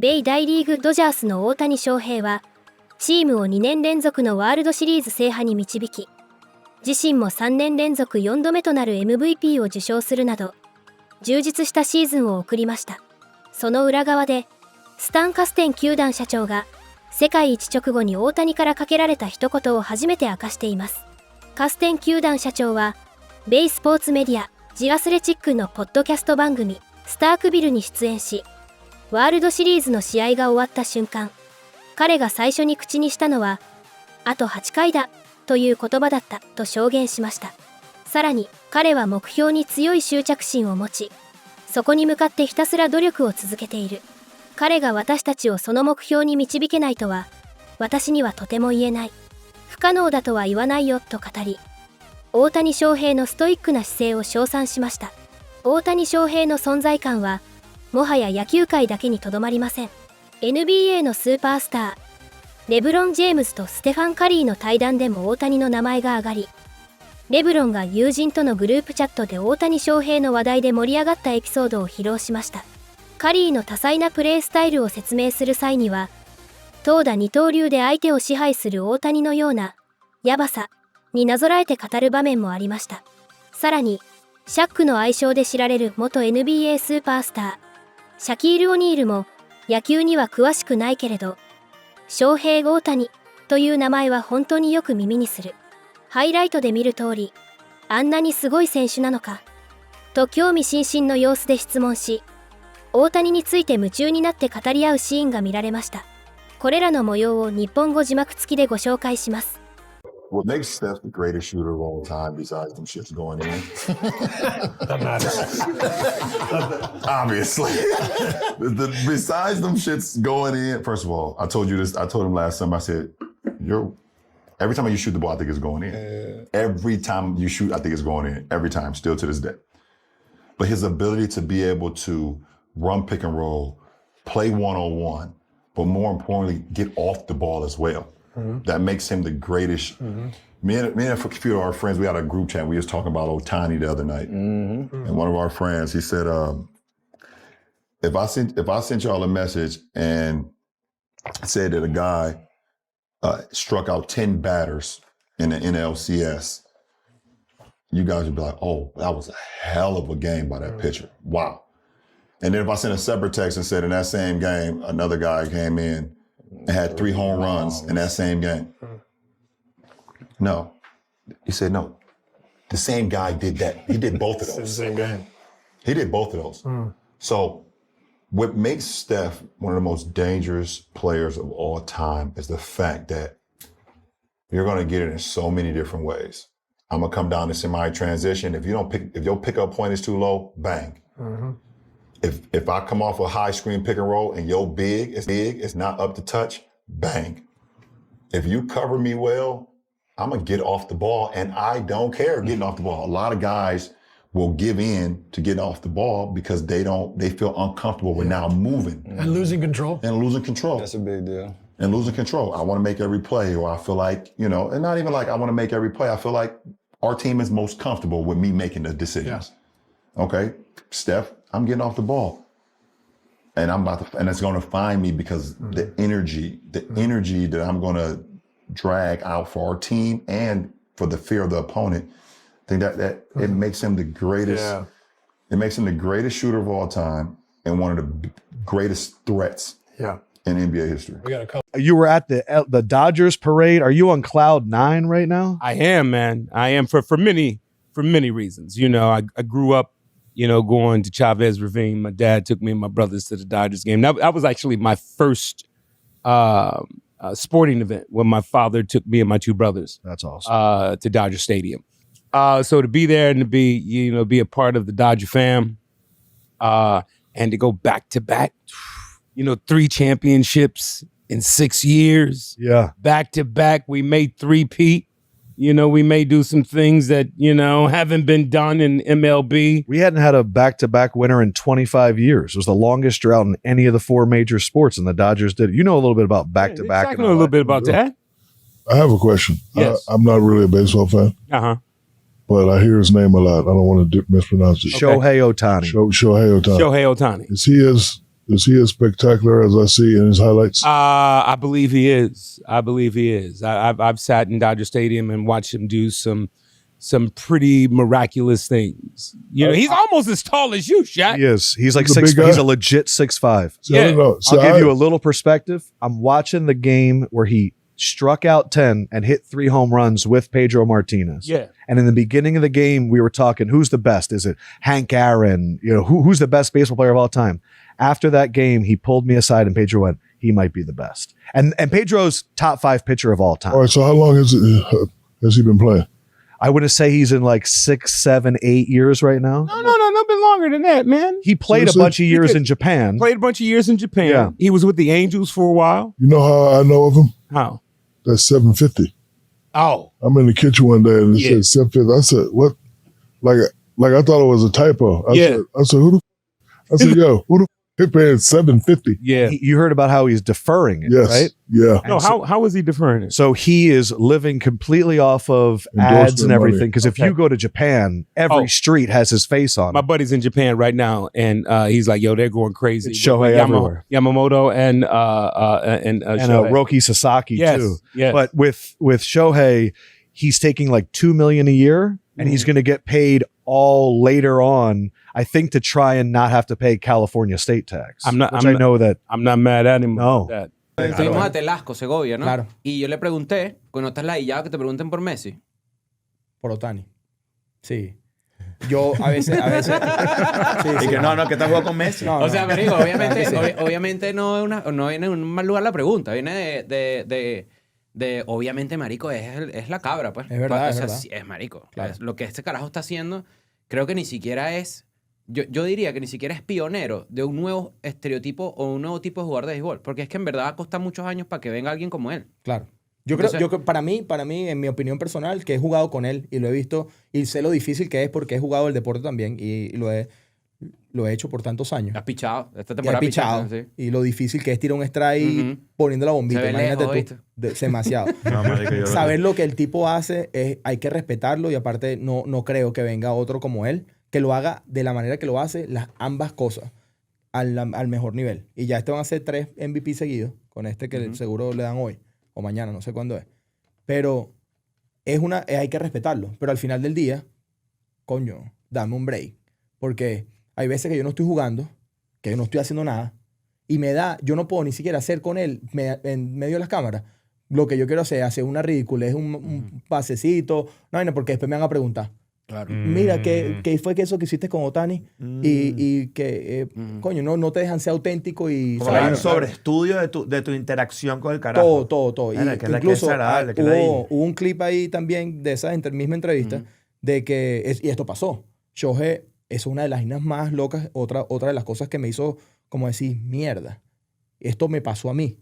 米大リーグドジャースの大谷翔平は、チームを2年連続のワールドシリーズ制覇に導き、自身も3年連続4度目となる MVP を受賞するなど、充実したシーズンを送りました。その裏側で、スタン・カステン球団社長が、世界一直後に大谷からかけられた一言を初めて明かしています。カステン球団社長は、米スポーツメディア、ジアスレチックのポッドキャスト番組、スタークビルに出演し、ワールドシリーズの試合が終わった瞬間、彼が最初に口にしたのは、あと8回だ、という言葉だった、と証言しました。さらに、彼は目標に強い執着心を持ち、そこに向かってひたすら努力を続けている。彼が私たちをその目標に導けないとは、私にはとても言えない。不可能だとは言わないよ、と語り、大谷翔平のストイックな姿勢を称賛しました。大谷翔平の存在感は、もはや野球界だけにとどまりません。NBA のスーパースター、レブロン・ジェームズとステファン・カリーの対談でも大谷の名前が挙がり、レブロンが友人とのグループチャットで大谷翔平の話題で盛り上がったエピソードを披露しました。カリーの多彩なプレースタイルを説明する際には、投打二刀流で相手を支配する大谷のような、やばさになぞらえて語る場面もありました。さらに、シャックの愛称で知られる元 NBA スーパースター、シャキール・オニールも、野球には詳しくないけれど、翔平大谷という名前は本当によく耳にする。ハイライトで見る通り、あんなにすごい選手なのか、と興味津々の様子で質問し、大谷について夢中になって語り合うシーンが見られました。これらの模様を日本語字幕付きでご紹介します。What makes Steph the greatest shooter of all time besides them shits going in? Obviously. Besides them shits going in, first of all, I told you this, I told him last time, I said, every time you shoot the ball, I think it's going in. Every time you shoot, I think it's going in. Every time, still to this day. But his ability to be able to run pick and roll, play one-on-one, but more importantly, get off the ball as well. That makes him the greatest. Me and a few of our friends, we had a group chat. We was talking about Ohtani the other night, and one of our friends, he said, "If I sent y'all a message and said that a guy struck out 10 batters in the NLCS, you guys would be like, oh, that was a hell of a game by that pitcher. Wow." And then if I sent a separate text and said in that same game, another guy came in and had 3 home runs in that same game. No. He said, no. The same guy did that. He did both of those. It's the same game. He did both of those. So what makes Steph one of the most dangerous players of all time is the fact that you're going to get it in so many different ways. I'm going to come down to semi-transition. If your pickup point is too low, bang. If I come off a high screen pick and roll and your big, it's not up to touch, bang. If you cover me well, I'm gonna get off the ball, and I don't care getting off the ball. A lot of guys will give in to getting off the ball because they feel uncomfortable with now moving. And losing control. That's a big deal. And losing control. I want to make every play, or I feel like, and not even like I want to make every play. I feel like our team is most comfortable with me making the decisions. Yeah. Okay, Steph, I'm getting off the ball, and and it's going to find me because the energy that I'm going to drag out for our team and for the fear of the opponent. I think that it makes him the greatest. Yeah. It makes him the greatest shooter of all time and one of the greatest threats. Yeah. In NBA history. We got a couple. You were at the Dodgers parade. Are you on cloud 9 right now? I am, man. I am for many reasons. I grew up, going to Chavez Ravine. My dad took me and my brothers to the Dodgers game. That was actually my first sporting event when my father took me and my 2 brothers. That's awesome. To Dodger Stadium. So to be there and to be a part of the Dodger fam, and to go back to back, 3 championships in 6 years. Yeah. Back to back. We made 3-peat. We may do some things that, haven't been done in MLB. We hadn't had a back-to-back winner in 25 years. It was the longest drought in any of the 4 major sports, and the Dodgers did it. You know a little bit about back-to-back. I know a little bit about that. I have a question. Yes. I'm not really a baseball fan. But I hear his name a lot. I don't want to mispronounce it. Shohei Ohtani. Shohei Ohtani. Shohei Ohtani. Is he Is he as spectacular as I see in his highlights? I believe he is. I've sat in Dodger Stadium and watched him do some pretty miraculous things. You know, he's almost as tall as you, Shaq. He is. He's like He's a six. big He's guy. a legit 6'5". See, I don't know. See, I'll give you a little perspective. I'm watching the game where he struck out 10 and hit 3 home runs with Pedro Martinez. Yeah. And in the beginning of the game, we were talking, who's the best? Is it Hank Aaron? You know, who's the best baseball player of all time? After that game, he pulled me aside and Pedro went, he might be the best. And Pedro's top 5 pitcher of all time. All right, so how long has he been playing? I would say he's in like 6, 7, 8 years right now. No, been longer than that, man. He played a Seriously? bunch of years in Japan. Played a bunch of years in Japan. Yeah. He was with the Angels for a while. You know how I know of him? How? That's 750. Oh. I'm in the kitchen one day and it Yeah. said 750. I said, what? Like I thought it was a typo. I said, who the I said, yo, who the hit paying 750? Yeah. You heard about how he's deferring it, Yes. right? Yeah. No, how is he deferring it? So he is living completely off of ads Endorsement and everything. money. Because if you go to Japan, every street has his face on My it. buddy's in Japan right now, and he's like, "Yo, they're going crazy." It's Shohei everywhere. Yamamoto and And Shohei. Roki Sasaki Yes, too. yes. But with Shohei, he's taking like $2 million a year, and he's going to get paid all later on. I think to try and not have to pay California state tax. I know that. I'm not mad at him. No. About that. Fuimos a Telasco, Segovia, ¿no? Claro. Y yo le pregunté, ¿no estás ladillado que te pregunten por Messi? Por Ohtani. Sí. Yo a veces. Sí, Y sí. que no, que te jugó con Messi. No, O sea, me digo, obviamente, Sí. obviamente no viene de un mal lugar la pregunta, viene de obviamente, marico, es la cabra, pues. Es verdad, O es sea, verdad. sí, es marico. Claro. Lo que este carajo está haciendo, creo que ni siquiera es, yo diría que ni siquiera es pionero de un nuevo estereotipo o un nuevo tipo de jugador de béisbol, porque es que en verdad va a costar muchos años para que venga alguien como él. Claro. Yo Entonces- creo, para mí, en mi opinión personal, que he jugado con él y lo he visto y sé lo difícil que es porque he jugado el deporte también y lo he hecho por tantos años. Has pichado, esta Y he temporada pichado. pichaste, sí. Y lo difícil que es tirar un strike Ujú. poniendo la bombita. Se ve Imagínate lejos, tú. ¿viste? Demasiado. No, marico, yo- Saber lo que el tipo hace, hay que respetarlo y aparte no creo que venga otro como él, que lo haga de la manera que lo hace, ambas cosas, al mejor nivel. Y ya van a ser 3 MVP seguidos, con este que seguro le dan hoy o mañana, no sé cuándo es. Pero hay que respetarlo. Pero al final del día, coño, dame un break. Porque hay veces que yo no estoy jugando, que yo no estoy haciendo nada, y yo no puedo ni siquiera hacer con él, en medio de las cámaras, lo que yo quiero hacer una ridícula, es un pasecito, no, porque después me van a preguntar. Claro. Mira, ¿qué fue que eso que hiciste con Ohtani? Y que, coño, no te dejan ser auténtico y... Como hay un sobreestudio de tu interacción con el carajo. Todo. Mira, Y que incluso desagradable, que ladilla. hubo un clip ahí también de esa misma entrevista de que, y esto pasó, Shohei es una de las vainas más locas, otra de las cosas que me hizo como decir, mierda, esto me pasó a mí.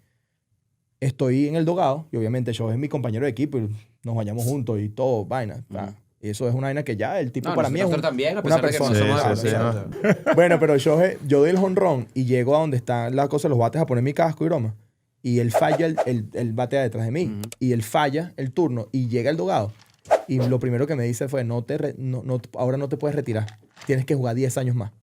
Estoy en el dogado y obviamente Shohei es mi compañero de equipo y nos bañamos juntos y todo, vaina. Y eso es una vaina que ya el tipo No, para mí es nosotros también, a una pesar de que no persona. somos Sí, exacto. Bueno, pero yo doy el jonrón y llego a donde está la cosa de los bates a poner mi casco y broma. Y él falla, el batea detrás de mí. Y él falla el turno y llega el dogado. Y lo primero que me dice fue, ahora no te puedes retirar. Tienes que jugar 10 años más.